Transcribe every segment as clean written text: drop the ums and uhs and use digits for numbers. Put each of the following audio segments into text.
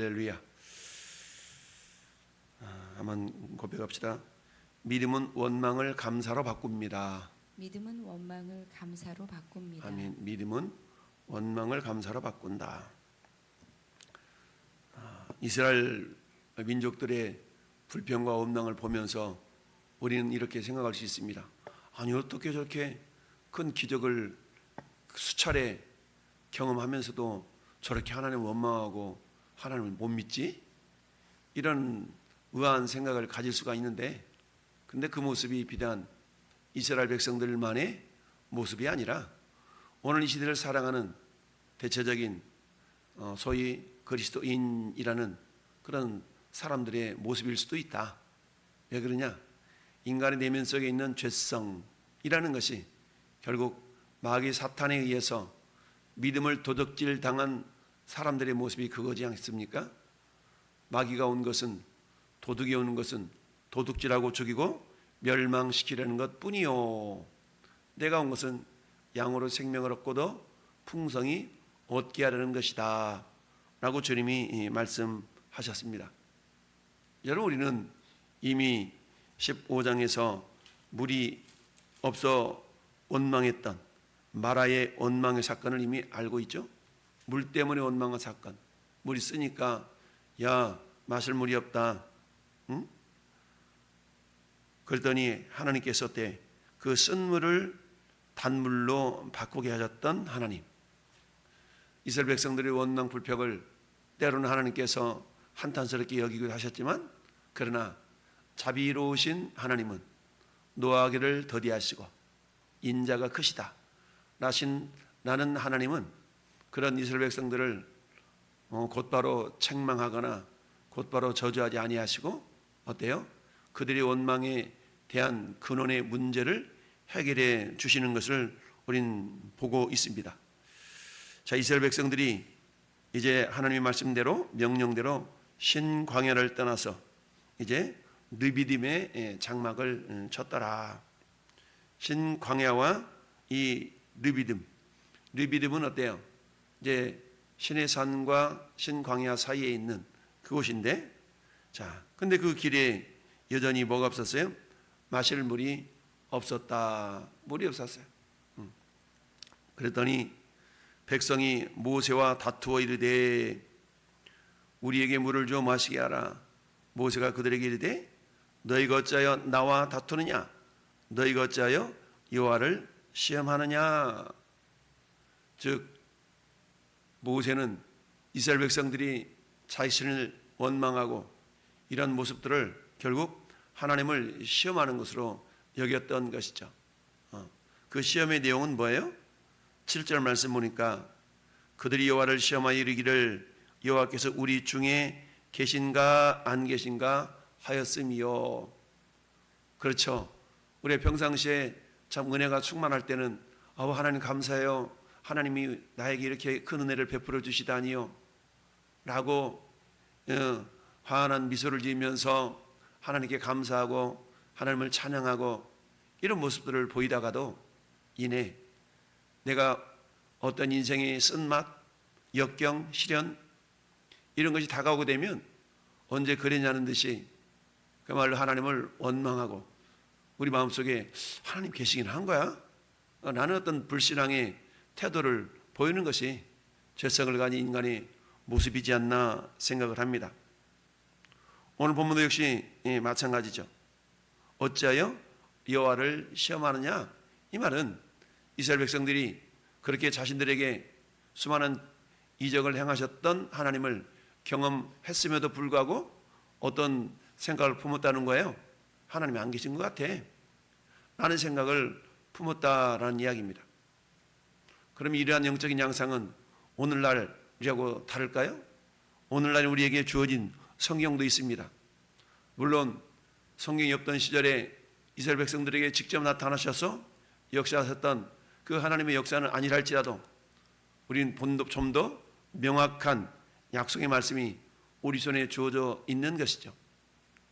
할렐루야. 한번 고백합시다. 믿음은 원망을 감사로 바꿉니다. 믿음은 원망을 감사로 바꿉니다. 아멘. 믿음은 원망을 감사로 바꾼다. 이스라엘 민족들의 불평과 원망을 보면서 우리는 이렇게 생각할 수 있습니다. 아니, 어떻게 저렇게 큰 기적을 수차례 경험하면서도 저렇게 하나님을 원망하고 하나님을 못 믿지? 이런 의아한 생각을 가질 수가 있는데, 근데 그 모습이 비단 이스라엘 백성들만의 모습이 아니라 오늘 이 시대를 살아가는 대체적인 소위 그리스도인이라는 그런 사람들의 모습일 수도 있다. 왜 그러냐? 인간의 내면 속에 있는 죄성이라는 것이 결국 마귀 사탄에 의해서 믿음을 도적질 당한 사람들의 모습이 그거지 않습니까? 마귀가 온 것은, 도둑이 오는 것은 도둑질하고 죽이고 멸망시키려는 것 뿐이요, 내가 온 것은 양으로 생명을 얻고도 풍성히 얻게 하려는 것이다 라고 주님이 말씀하셨습니다. 여러분, 우리는 이미 15장에서 물이 없어 원망했던 마라의 원망의 사건을 이미 알고 있죠. 물 때문에 원망한 사건. 물이 쓰니까 야, 마실 물이 없다. 응? 그랬더니 하나님께서 그 쓴 물을 단물로 바꾸게 하셨던 하나님. 이스라엘 백성들의 원망 불평을 때로는 하나님께서 한탄스럽게 여기기도 하셨지만, 그러나 자비로우신 하나님은 노하기를 더디하시고 인자가 크시다 나는 하나님은 그런 이스라엘 백성들을 곧바로 책망하거나 곧바로 저주하지 아니하시고 어때요? 그들의 원망에 대한 근원의 문제를 해결해 주시는 것을 우린 보고 있습니다. 자, 이스라엘 백성들이 이제 하나님의 말씀대로, 명령대로 신광야를 떠나서 이제 르비딤의 장막을 쳤더라. 신광야와 이 르비딤은 어때요? 이제 신의 산과 신광야 사이에 있는 그곳인데, 자, 근데 그 길에 여전히 뭐가 없었어요? 마실 물이 없었다. 물이 없었어요. 그랬더니 백성이 모세와 다투어 이르되 우리에게 물을 줘 마시게 하라. 모세가 그들에게 이르되 너희가 어찌하여 나와 다투느냐? 너희가 어찌하여 여호와를 시험하느냐? 즉, 모세는 이스라엘 백성들이 자신을 원망하고 이런 모습들을 결국 하나님을 시험하는 것으로 여겼던 것이죠. 그 시험의 내용은 뭐예요? 7절 말씀 보니까 그들이 여호와를 시험하여 이르기를 여호와께서 우리 중에 계신가 안 계신가 하였음이요. 그렇죠. 우리 평상시에 참 은혜가 충만할 때는 하나님 감사해요, 하나님이 나에게 이렇게 큰 은혜를 베풀어 주시다니요 라고 환한 미소를 지으면서 하나님께 감사하고 하나님을 찬양하고 이런 모습들을 보이다가도 이내 내가 어떤 인생의 쓴맛, 역경, 시련 이런 것이 다가오게 되면 언제 그랬냐는 듯이 그말로 하나님을 원망하고 우리 마음속에 하나님 계시긴 한 거야? 나는 어떤 불신앙의 태도를 보이는 것이 죄성을 가진 인간의 모습이지 않나 생각을 합니다. 오늘 본문도 역시 마찬가지죠. 어찌하여 여호와를 시험하느냐? 이 말은 이스라엘 백성들이 그렇게 자신들에게 수많은 이적을 행하셨던 하나님을 경험했음에도 불구하고 어떤 생각을 품었다는 거예요. 하나님이 안 계신 것 같아 라는 생각을 품었다라는 이야기입니다. 그럼 이러한 영적인 양상은 오늘날이라고 다를까요? 오늘날 우리에게 주어진 성경도 있습니다. 물론 성경이 없던 시절에 이스라엘 백성들에게 직접 나타나셔서 역사하셨던 그 하나님의 역사는 아니랄지라도 우리는 좀 더 명확한 약속의 말씀이 우리 손에 주어져 있는 것이죠.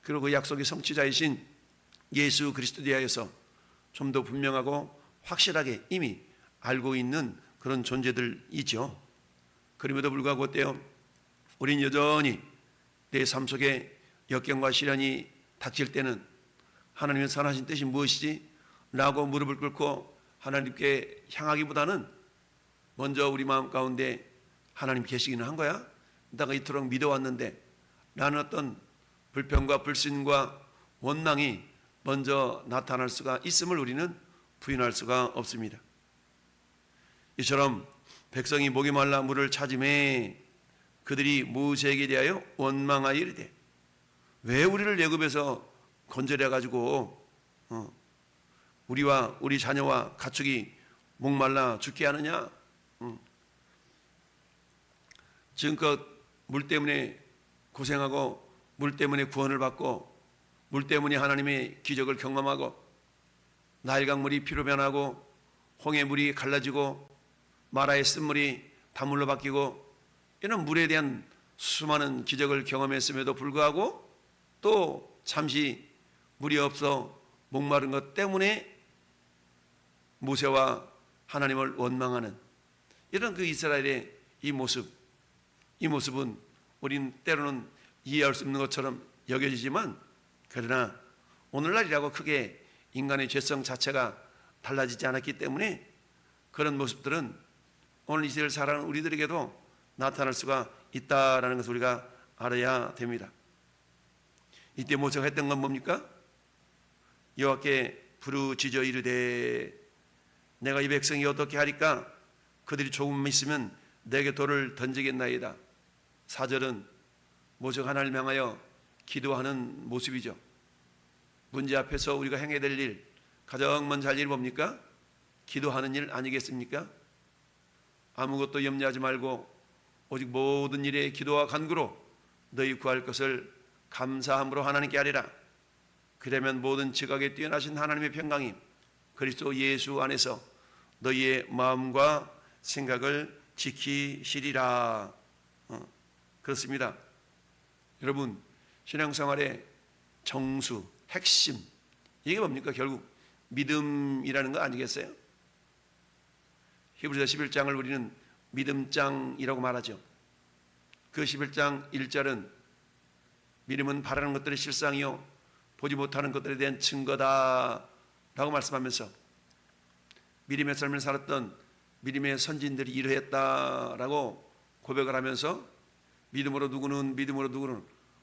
그리고 그 약속의 성취자이신 예수 그리스도에 대하여서 좀 더 분명하고 확실하게 이미 알고 있는 그런 존재들이죠. 그럼에도 불구하고 어때요? 우린 여전히 내 삶 속에 역경과 시련이 닥칠 때는 하나님의 선하신 뜻이 무엇이지? 라고 무릎을 꿇고 하나님께 향하기보다는 먼저 우리 마음 가운데 하나님 계시기는 한 거야? 내가 이토록 믿어왔는데 라는 어떤 불평과 불신과 원망이 먼저 나타날 수가 있음을 우리는 부인할 수가 없습니다. 이처럼 백성이 목이 말라 물을 찾음에 그들이 모세에게 대하여 원망하여 이르되, 왜 우리를 애굽에서 건져내 가지고 우리와 우리 자녀와 가축이 목말라 죽게 하느냐? 지금껏 물 때문에 고생하고 물 때문에 구원을 받고 물 때문에 하나님의 기적을 경험하고 나일강물이 피로 변하고 홍해물이 갈라지고 마라의 쓴물이 단물로 바뀌고 이런 물에 대한 수많은 기적을 경험했음에도 불구하고 또 잠시 물이 없어 목마른 것 때문에 모세와 하나님을 원망하는 이런 그 이스라엘의 이 모습은 우린 때로는 이해할 수 없는 것처럼 여겨지지만, 그러나 오늘날이라고 크게 인간의 죄성 자체가 달라지지 않았기 때문에 그런 모습들은 오늘 이 시대를 살아가는 우리들에게도 나타날 수가 있다라는 것을 우리가 알아야 됩니다. 이때 모세가 했던 건 뭡니까? 여호와께 부르짖어 이르되, 내가 이 백성이 어떻게 하리까? 그들이 조금 있으면 내게 돌을 던지겠나이다. 4절은 모세가 하나님을 향하여 기도하는 모습이죠. 문제 앞에서 우리가 행해야 될 일, 가장 먼저 할 일이 뭡니까? 기도하는 일 아니겠습니까? 아무것도 염려하지 말고 오직 모든 일에 기도와 간구로 너희 구할 것을 감사함으로 하나님께 하리라. 그러면 모든 지각에 뛰어나신 하나님의 평강이 그리스도 예수 안에서 너희의 마음과 생각을 지키시리라. 그렇습니다. 여러분, 신앙생활의 정수, 핵심, 이게 뭡니까? 결국 믿음이라는 거 아니겠어요? 히브리서 11장을 우리는 믿음장이라고 말하죠. 그 11장 1절은 믿음은 바라는 것들의 실상이요 보지 못하는 것들에 대한 증거다 라고 말씀하면서 믿음의 삶을 살았던 믿음의 선진들이 이러했다라고 고백을 하면서 믿음으로 누구는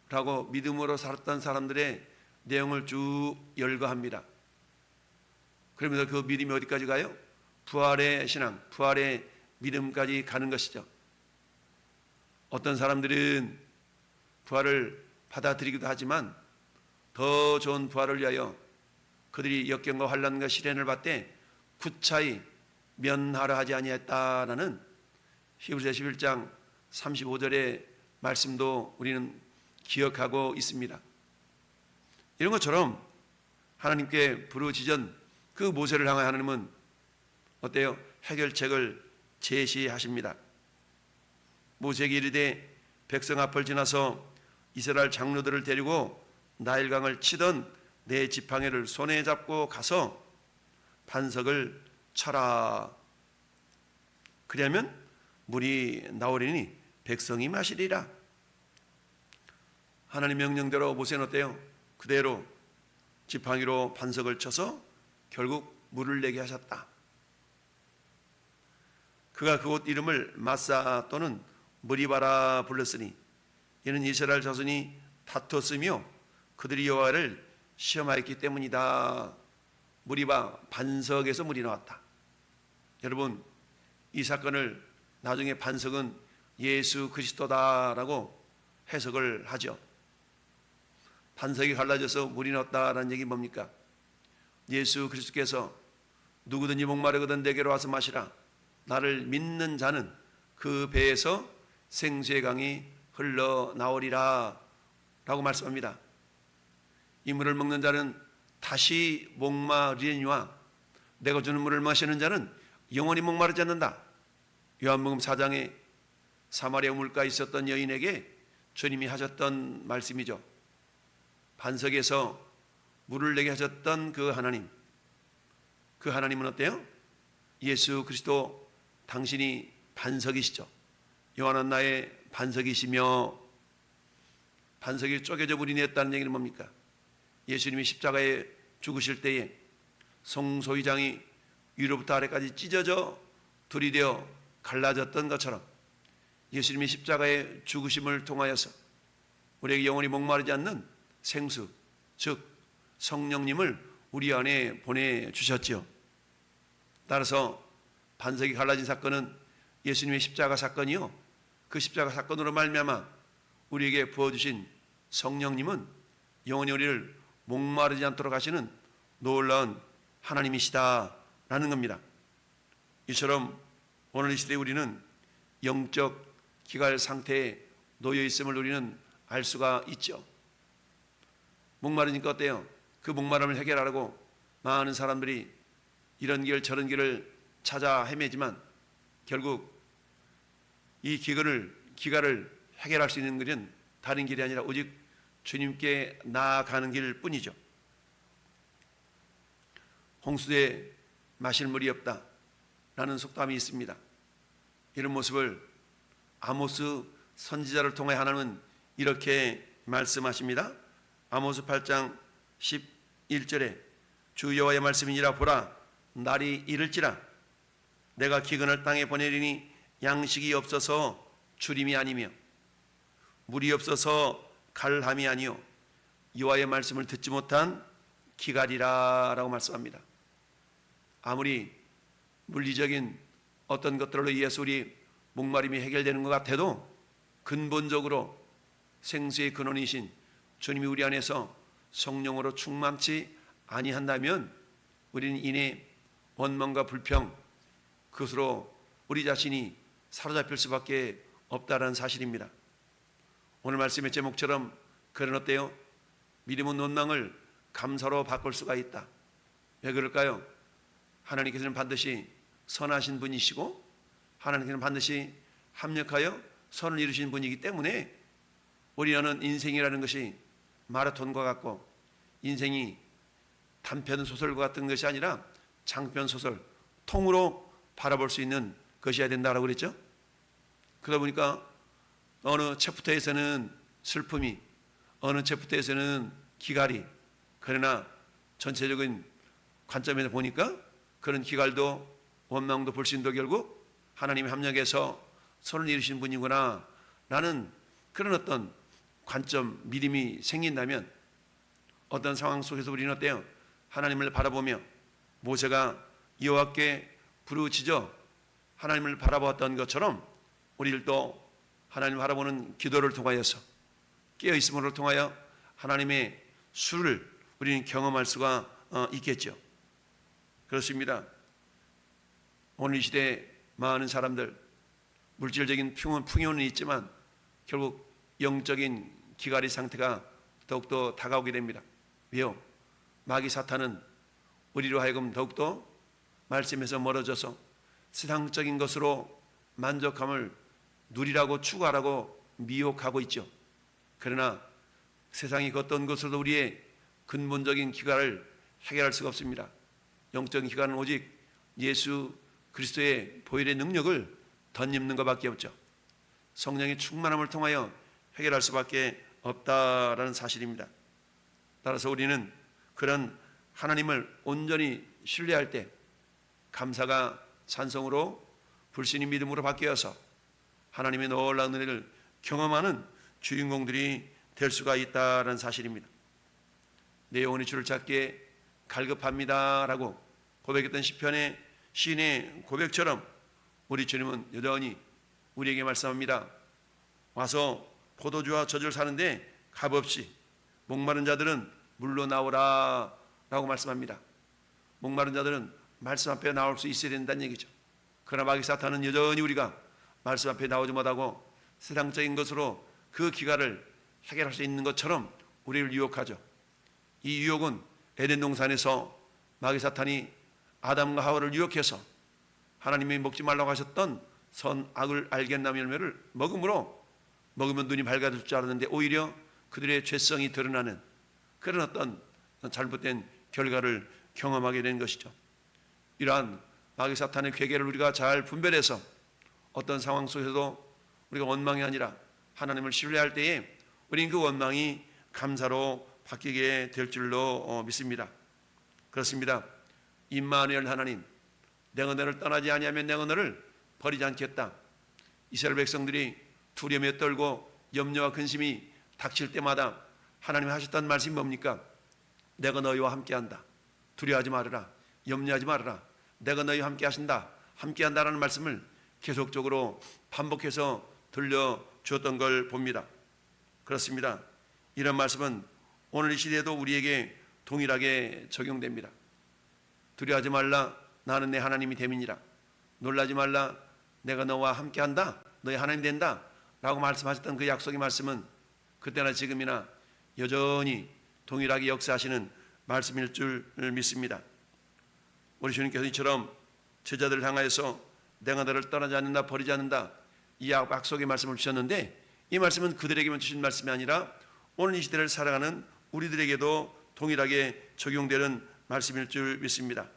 라고 믿음으로 살았던 사람들의 내용을 쭉 열거합니다. 그러면서 그 믿음이 어디까지 가요? 부활의 신앙, 부활의 믿음까지 가는 것이죠. 어떤 사람들은 부활을 받아들이기도 하지만 더 좋은 부활을 위하여 그들이 역경과 환난과 시련을 받되 구차히 면하려 하지 아니했다라는 히브리서 11장 35절의 말씀도 우리는 기억하고 있습니다. 이런 것처럼 하나님께 부르짖은 그 모세를 향하여 하나님은 어때요? 해결책을 제시하십니다. 모세에게 이르되, 백성 앞을 지나서 이스라엘 장로들을 데리고 나일강을 치던 내 지팡이를 손에 잡고 가서 반석을 쳐라. 그러면 물이 나오리니 백성이 마시리라. 하나님 명령대로 모세는 어때요? 그대로 지팡이로 반석을 쳐서 결국 물을 내게 하셨다. 그가 그곳 이름을 마사 또는 무리바라 불렀으니 이는 이스라엘 자손이 다퉜으며 그들이 여호와를 시험하였기 때문이다. 무리바, 반석에서 물이 나왔다. 여러분, 이 사건을 나중에 반석은 예수 그리스도다라고 해석을 하죠. 반석이 갈라져서 물이 나왔다라는 얘기 뭡니까? 예수 그리스도께서 누구든지 목마르거든 내게로 와서 마시라. 나를 믿는 자는 그 배에서 생수의 강이 흘러나오리라 라고 말씀합니다. 이 물을 먹는 자는 다시 목마르리니와 내가 주는 물을 마시는 자는 영원히 목마르지 않는다. 요한복음 4장에 사마리아 물가에 있었던 여인에게 주님이 하셨던 말씀이죠. 반석에서 물을 내게 하셨던 그 하나님, 그 하나님은 어때요? 예수 그리스도 당신이 반석이시죠. 요한은 나의 반석이시며, 반석이 쪼개져 불이 냈다는 얘기는 뭡니까? 예수님이 십자가에 죽으실 때에 성소위장이 위로부터 아래까지 찢어져 둘이 되어 갈라졌던 것처럼 예수님이 십자가의 죽으심을 통하여서 우리에게 영원히 목마르지 않는 생수, 즉 성령님을 우리 안에 보내주셨지요. 따라서 반석이 갈라진 사건은 예수님의 십자가 사건이요, 그 십자가 사건으로 말미암아 우리에게 부어주신 성령님은 영원히 우리를 목마르지 않도록 하시는 놀라운 하나님이시다라는 겁니다. 이처럼 오늘 이 시대에 우리는 영적 기갈 상태에 놓여 있음을 우리는 알 수가 있죠. 목마르니까 어때요? 그 목마름을 해결하려고 많은 사람들이 이런 길 저런 길을 찾아 헤매지만 결국 이 기갈을 해결할 수 있는 길은 다른 길이 아니라 오직 주님께 나아가는 길 뿐이죠. 홍수에 마실 물이 없다 라는 속담이 있습니다. 이런 모습을 아모스 선지자를 통해 하나님은 이렇게 말씀하십니다. 아모스 8장 11절에 주 여호와의 말씀이니라. 보라, 날이 이를지라 내가 기근을 땅에 보내리니 양식이 없어서 주림이 아니며 물이 없어서 갈함이 아니요 여호와의 말씀을 듣지 못한 기갈이라 라고 말씀합니다. 아무리 물리적인 어떤 것들로 의해서 우리 목마름이 해결되는 것 같아도 근본적으로 생수의 근원이신 주님이 우리 안에서 성령으로 충만치 아니한다면 우리는 이내 원망과 불평, 그것으로 우리 자신이 사로잡힐 수밖에 없다는 사실입니다. 오늘 말씀의 제목처럼 그런 어때요? 믿음은 원망을 감사로 바꿀 수가 있다. 왜 그럴까요? 하나님께서는 반드시 선하신 분이시고 하나님께서는 반드시 합력하여 선을 이루신 분이기 때문에 우리는 인생이라는 것이 마라톤과 같고 인생이 단편 소설과 같은 것이 아니라 장편 소설, 통으로 바라볼 수 있는 것이어야 된다라고 그랬죠. 그러다 보니까 어느 챕터에서는 슬픔이, 어느 챕터에서는 기갈이, 그러나 전체적인 관점에서 보니까 그런 기갈도 원망도 불신도 결국 하나님의 합력에서 선을 이루신 분이구나 라는 그런 어떤 관점, 믿음이 생긴다면 어떤 상황 속에서 우리는 어때요? 하나님을 바라보며 모세가 여호와께 부르짖어 하나님을 바라보았던 것처럼 우리들도 하나님을 바라보는 기도를 통하여서 깨어있음을 통하여 하나님의 수를 우리는 경험할 수가 있겠죠. 그렇습니다. 오늘 이 시대에 많은 사람들 물질적인 풍요는 있지만 결국 영적인 기갈의 상태가 더욱더 다가오게 됩니다. 왜요? 마귀 사탄은 우리로 하여금 더욱더 말씀에서 멀어져서 세상적인 것으로 만족함을 누리라고 추구하라고 미혹하고 있죠. 그러나 세상이 그 어떤 것으로도 우리의 근본적인 기갈을 해결할 수가 없습니다. 영적인 기갈은 오직 예수 그리스도의 보혈의 능력을 덧입는 것밖에 없죠. 성령의 충만함을 통하여 해결할 수밖에 없다라는 사실입니다. 따라서 우리는 그런 하나님을 온전히 신뢰할 때 감사가 찬송으로, 불신이 믿음으로 바뀌어서 하나님의 놀라운 은혜를 경험하는 주인공들이 될 수가 있다는 사실입니다. 내 영혼이 주를 찾기에 갈급합니다라고 고백했던 시편의 시인의 고백처럼 우리 주님은 여전히 우리에게 말씀합니다. 와서 포도주와 젖을 사는데 값없이 목마른 자들은 물로 나오라 라고 말씀합니다. 목마른 자들은 말씀 앞에 나올 수 있어야 된다는 얘기죠. 그러나 마귀 사탄은 여전히 우리가 말씀 앞에 나오지 못하고 세상적인 것으로 그 기갈을 해결할 수 있는 것처럼 우리를 유혹하죠. 이 유혹은 에덴 동산에서 마귀 사탄이 아담과 하와를 유혹해서 하나님이 먹지 말라고 하셨던 선악을 알겠나무 열매를 먹으면 눈이 밝아질 줄 알았는데 오히려 그들의 죄성이 드러나는 그런 어떤 잘못된 결과를 경험하게 된 것이죠. 이러한 마귀 사탄의 괴계를 우리가 잘 분별해서 어떤 상황 속에서도 우리가 원망이 아니라 하나님을 신뢰할 때에 우리는 그 원망이 감사로 바뀌게 될 줄로 믿습니다. 그렇습니다. 임마누엘 하나님, 내가 너를 떠나지 아니하면 내가 너를 버리지 않겠다. 이스라엘 백성들이 두려움에 떨고 염려와 근심이 닥칠 때마다 하나님이 하셨던 말씀이 뭡니까? 내가 너희와 함께한다. 두려워하지 말아라. 염려하지 말아라. 내가 너희와 함께 하신다. 함께한다라는 말씀을 계속적으로 반복해서 들려주었던 걸 봅니다. 그렇습니다. 이런 말씀은 오늘 이 시대에도 우리에게 동일하게 적용됩니다. 두려워하지 말라. 나는 내 하나님이 됨이니라. 놀라지 말라. 내가 너와 함께한다. 너희 하나님 된다. 라고 말씀하셨던 그 약속의 말씀은 그때나 지금이나 여전히 동일하게 역사하시는 말씀일 줄 믿습니다. 우리 주님께서 이처럼 제자들을 향하여서 내가 너를 떠나지 않는다, 버리지 않는다, 이 약속의 말씀을 주셨는데, 이 말씀은 그들에게만 주신 말씀이 아니라 오늘 이 시대를 살아가는 우리들에게도 동일하게 적용되는 말씀일 줄 믿습니다.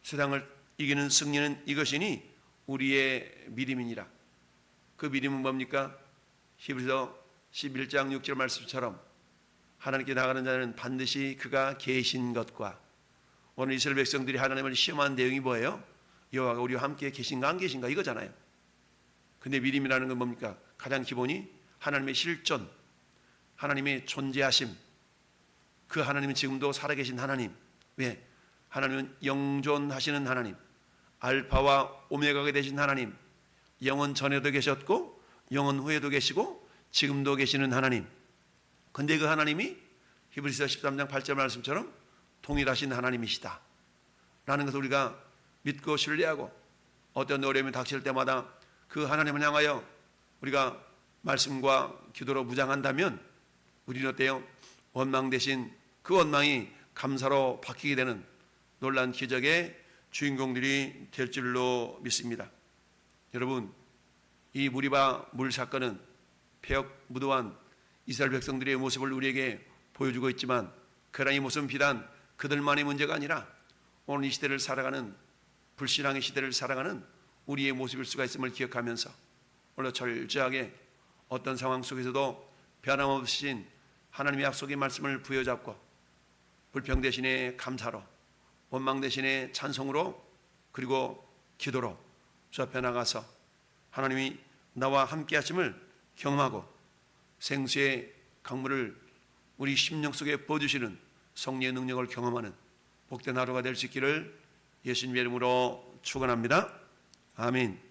세상을 이기는 승리는 이것이니 우리의 믿음이니라. 그 믿음은 뭡니까? 히브리서 11장 6절 말씀처럼 하나님께 나가는 자는 반드시 그가 계신 것과, 오늘 이스라엘 백성들이 하나님을 시험한 내용이 뭐예요? 여호와가 우리와 함께 계신가 안 계신가 이거잖아요. 근데 믿음이라는 건 뭡니까? 가장 기본이 하나님의 실존, 하나님의 존재하심. 그 하나님은 지금도 살아계신 하나님. 왜? 하나님은 영존하시는 하나님, 알파와 오메가가 되신 하나님, 영원 전에도 계셨고 영원 후에도 계시고 지금도 계시는 하나님. 근데 그 하나님이 히브리서 13장 8절 말씀처럼 동일하신 하나님이시다 라는 것을 우리가 믿고 신뢰하고, 어떤 어려움이 닥칠 때마다 그 하나님을 향하여 우리가 말씀과 기도로 무장한다면 우리는 어때요? 원망 대신 그 원망이 감사로 바뀌게 되는 놀라운 기적의 주인공들이 될 줄로 믿습니다. 여러분, 이 무리바 물 사건은 폐역 무도한 이스라엘 백성들의 모습을 우리에게 보여주고 있지만, 그러나 이 모습은 비단 그들만의 문제가 아니라 오늘 이 시대를 살아가는, 불신앙의 시대를 살아가는 우리의 모습일 수가 있음을 기억하면서 오늘 철저하게 어떤 상황 속에서도 변함없으신 하나님의 약속의 말씀을 부여잡고 불평 대신에 감사로, 원망 대신에 찬송으로, 그리고 기도로 주 앞에 나가서 하나님이 나와 함께 하심을 경험하고 생수의 강물을 우리 심령 속에 부어주시는 성령의 능력을 경험하는 복된 하루가 될 수 있기를 예수님의 이름으로 축원합니다. 아멘.